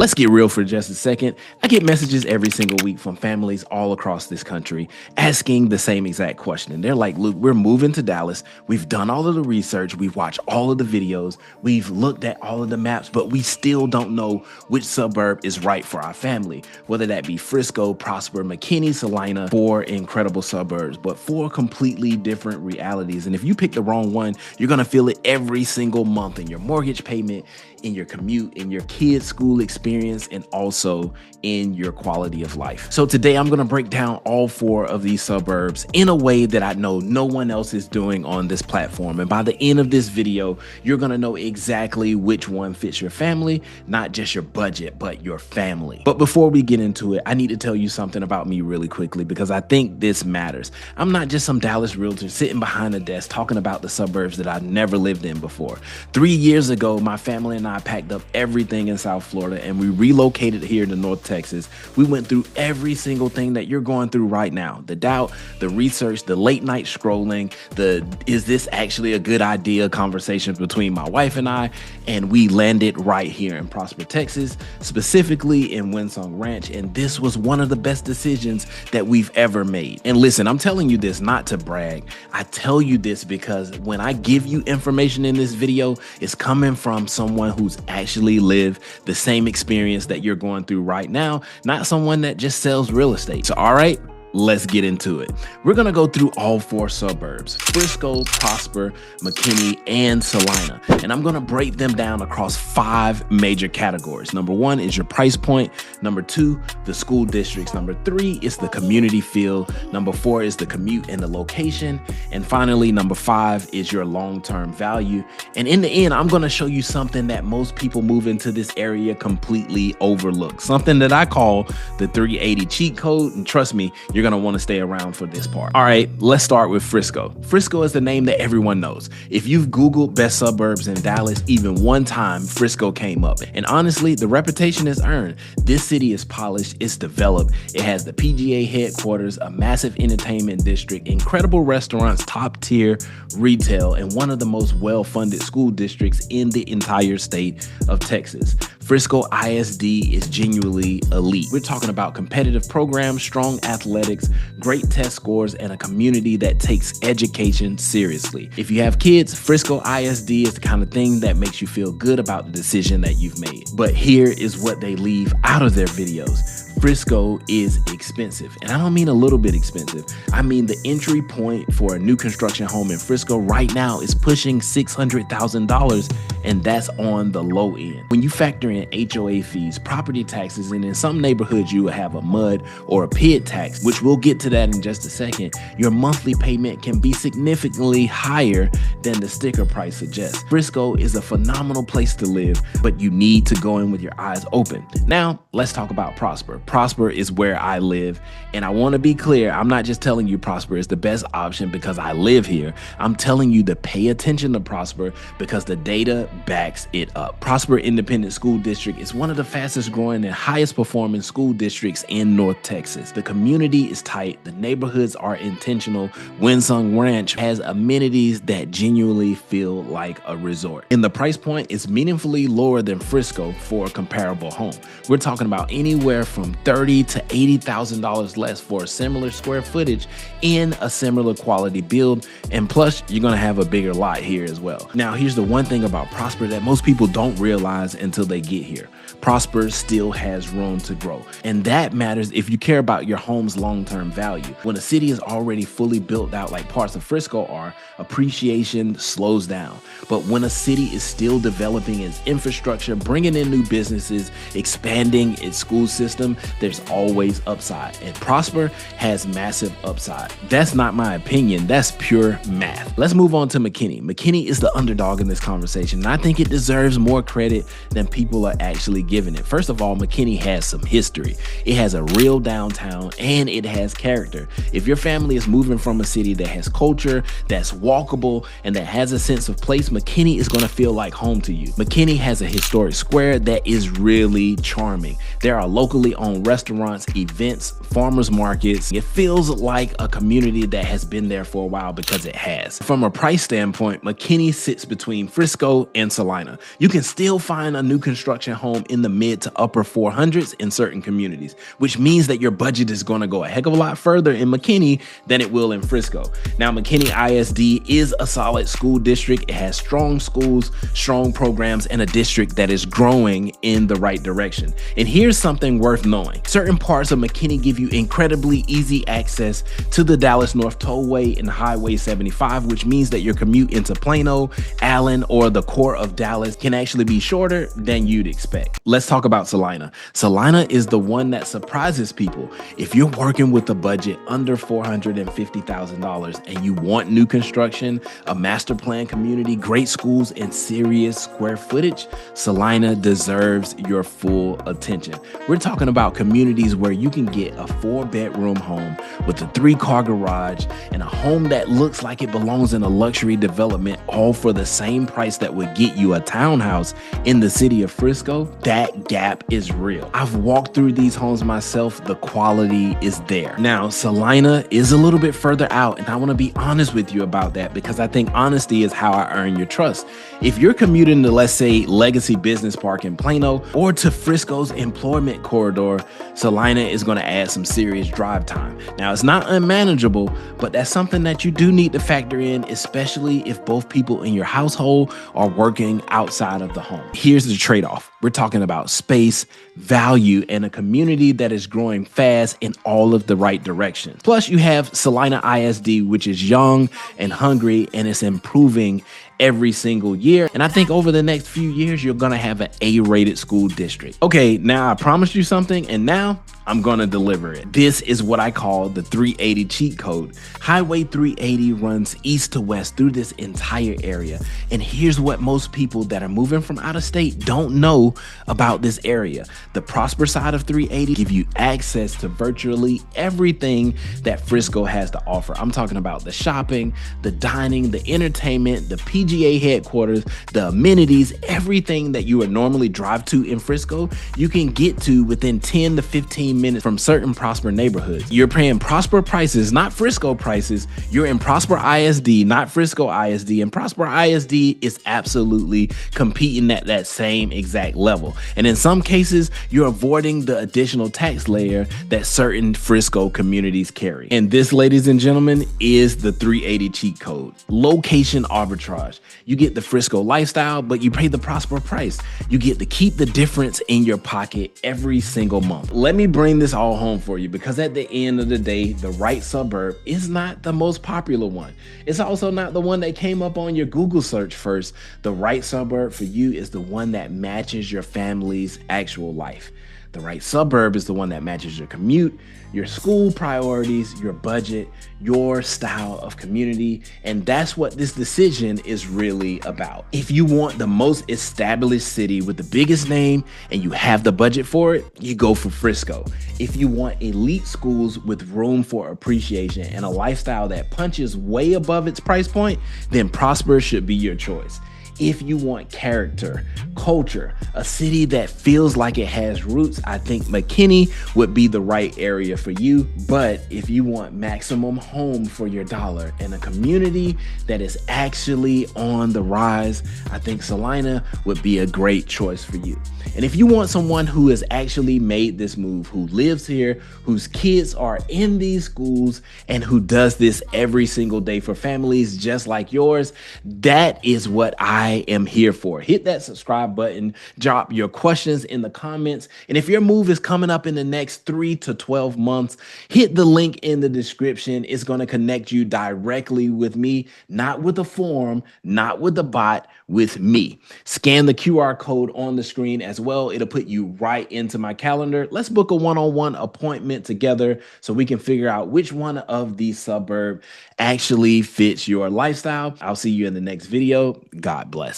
let's get real for just a second. I get messages every single week from families all across this country asking the same exact question. And they're like, Luke, we're moving to Dallas. We've done all of the research. We've watched all of the videos. We've looked at all of the maps, but we still don't know which suburb is right for our family, whether that be Frisco, Prosper, McKinney, Celina, 4 incredible suburbs, but 4 completely different realities. And if you pick the wrong one, you're going to feel it every single month in your mortgage payment, in your commute, in your kids' school experience, and also in your quality of life. So today I'm going to break down all 4 of these suburbs in a way that I know no one else is doing on this platform. And by the end of this video, you're going to know exactly which one fits your family, not just your budget, but your family. But before we get into it, I need to tell you something about me really quickly because I think this matters. I'm not just some Dallas realtor sitting behind a desk talking about the suburbs that I've never lived in before. 3 years ago, my family and I packed up everything in South Florida and we relocated here to North Texas. We went through every single thing that you're going through right now. The doubt, the research, the late night scrolling, the is this actually a good idea conversations between my wife and I, and we landed right here in Prosper, Texas, specifically in Winsong Ranch. And this was one of the best decisions that we've ever made. And listen, I'm telling you this not to brag. I tell you this because when I give you information in this video, it's coming from someone who's actually lived the same experience that you're going through right now, not someone that just sells real estate. So, all right, let's get into it. We're going to go through all 4 suburbs: Frisco, Prosper, McKinney, and Celina. And I'm going to break them down across 5 major categories. Number 1 is your price point. Number 2, the school districts. Number 3 is the community feel. Number 4 is the commute and the location. And finally, number 5 is your long-term value. And in the end, I'm going to show you something that most people move into this area completely overlook. Something that I call the 380 cheat code. And trust me, you're going to want to stay around for this part. All right, let's start with Frisco. Frisco is the name that everyone knows. If you've Googled best suburbs in Dallas even one time, Frisco came up. And honestly, the reputation is earned. This city is polished, it's developed. It has the PGA headquarters, a massive entertainment district, incredible restaurants, top tier retail, and one of the most well-funded school districts in the entire state of Texas. Frisco ISD is genuinely elite. We're talking about competitive programs, strong athletics, great test scores, and a community that takes education seriously. If you have kids, Frisco ISD is the kind of thing that makes you feel good about the decision that you've made. But here is what they leave out of their videos. Frisco is expensive. And I don't mean a little bit expensive. I mean the entry point for a new construction home in Frisco right now is pushing $600,000, and that's on the low end. When you factor in HOA fees, property taxes, and in some neighborhoods you will have a mud or a PID tax, which we'll get to that in just a second, your monthly payment can be significantly higher than the sticker price suggests. Frisco is a phenomenal place to live, but you need to go in with your eyes open. Now, let's talk about Prosper. Prosper is where I live, and I want to be clear, I'm not just telling you Prosper is the best option because I live here. I'm telling you to pay attention to Prosper because the data backs it up. Prosper Independent School District is one of the fastest growing and highest performing school districts in North Texas. The community is tight, the neighborhoods are intentional. Winsong Ranch has amenities that genuinely feel like a resort. And the price point is meaningfully lower than Frisco for a comparable home. We're talking about anywhere from $30,000 to $80,000 less for a similar square footage in a similar quality build. And plus, you're going to have a bigger lot here as well. Now, here's the one thing about Prosper that most people don't realize until they get here. Prosper still has room to grow. And that matters if you care about your home's long-term value. When a city is already fully built out like parts of Frisco are, appreciation slows down. But when a city is still developing its infrastructure, bringing in new businesses, expanding its school system, there's always upside. And Prosper has massive upside. That's not my opinion. That's pure math. Let's move on to McKinney. McKinney is the underdog in this conversation, and I think it deserves more credit than people are actually giving it. First of all, McKinney has some history. It has a real downtown and it has character. If your family is moving from a city that has culture, that's walkable, and that has a sense of place, McKinney is going to feel like home to you. McKinney has a historic square that is really charming. There are locally owned restaurants, events, farmers markets. It feels like a community that has been there for a while because it has. From a price standpoint, McKinney sits between Frisco and Celina. You can still find a new construction home in in the mid to upper 400s in certain communities, which means that your budget is going to go a heck of a lot further in McKinney than it will in Frisco. Now, McKinney ISD is a solid school district. It has strong schools, strong programs, and a district that is growing in the right direction. And here's something worth knowing. Certain parts of McKinney give you incredibly easy access to the Dallas North Tollway and Highway 75, which means that your commute into Plano, Allen, or the core of Dallas can actually be shorter than you'd expect. Let's talk about Celina. Celina is the one that surprises people. If you're working with a budget under $450,000 and you want new construction, a master plan community, great schools, and serious square footage, Celina deserves your full attention. We're talking about communities where you can get a 4-bedroom home with a 3-car garage and a home that looks like it belongs in a luxury development, all for the same price that would get you a townhouse in the city of Frisco. That gap is real. I've walked through these homes myself. The quality is there. Now, Celina is a little bit further out, and I want to be honest with you about that because I think honesty is how I earn your trust. If you're commuting to, let's say, Legacy Business Park in Plano or to Frisco's employment corridor, Celina is going to add some serious drive time. Now, it's not unmanageable, but that's something that you do need to factor in, especially if both people in your household are working outside of the home. Here's the trade-off. We're talking about space, value, and a community that is growing fast in all of the right directions. Plus, you have Celina ISD, which is young and hungry, and it's improving every single year. And I think over the next few years, you're gonna have an A-rated school district. Okay, now I promised you something, and now I'm gonna deliver it. This is what I call the 380 cheat code. Highway 380 runs east to west through this entire area. And here's what most people that are moving from out of state don't know about this area. The Prosper side of 380 give you access to virtually everything that Frisco has to offer. I'm talking about the shopping, the dining, the entertainment, the PGA headquarters, the amenities, everything that you would normally drive to in Frisco, you can get to within 10 to 15 minutes from certain Prosper neighborhoods. You're paying Prosper prices, not Frisco prices. You're in Prosper ISD, not Frisco ISD, and Prosper ISD is absolutely competing at that same exact level. And in some cases, you're avoiding the additional tax layer that certain Frisco communities carry. And this, ladies and gentlemen, is the 380 cheat code. Location arbitrage. You get the Frisco lifestyle, but you pay the Prosper price. You get to keep the difference in your pocket every single month. Let me bring this all home for you, because at the end of the day, the right suburb is not the most popular one. It's also not the one that came up on your Google search first. The right suburb for you is the one that matches your family's actual life. The right suburb is the one that matches your commute, your school priorities, your budget, your style of community. And that's what this decision is really about. If you want the most established city with the biggest name and you have the budget for it, you go for Frisco. If you want elite schools with room for appreciation and a lifestyle that punches way above its price point, then Prosper should be your choice. If you want character, culture, a city that feels like it has roots, I think McKinney would be the right area for you. But if you want maximum home for your dollar and a community that is actually on the rise, I think Celina would be a great choice for you. And if you want someone who has actually made this move, who lives here, whose kids are in these schools, and who does this every single day for families just like yours, that is what I am here for. Hit that subscribe button, drop your questions in the comments. And if your move is coming up in the next 3 to 12 months, hit the link in the description. It's going to connect you directly with me, not with a form, not with a bot, with me. Scan the QR code on the screen as well. It'll put you right into my calendar. Let's book a one-on-one appointment together so we can figure out which one of these suburbs actually fits your lifestyle. I'll see you in the next video. God bless.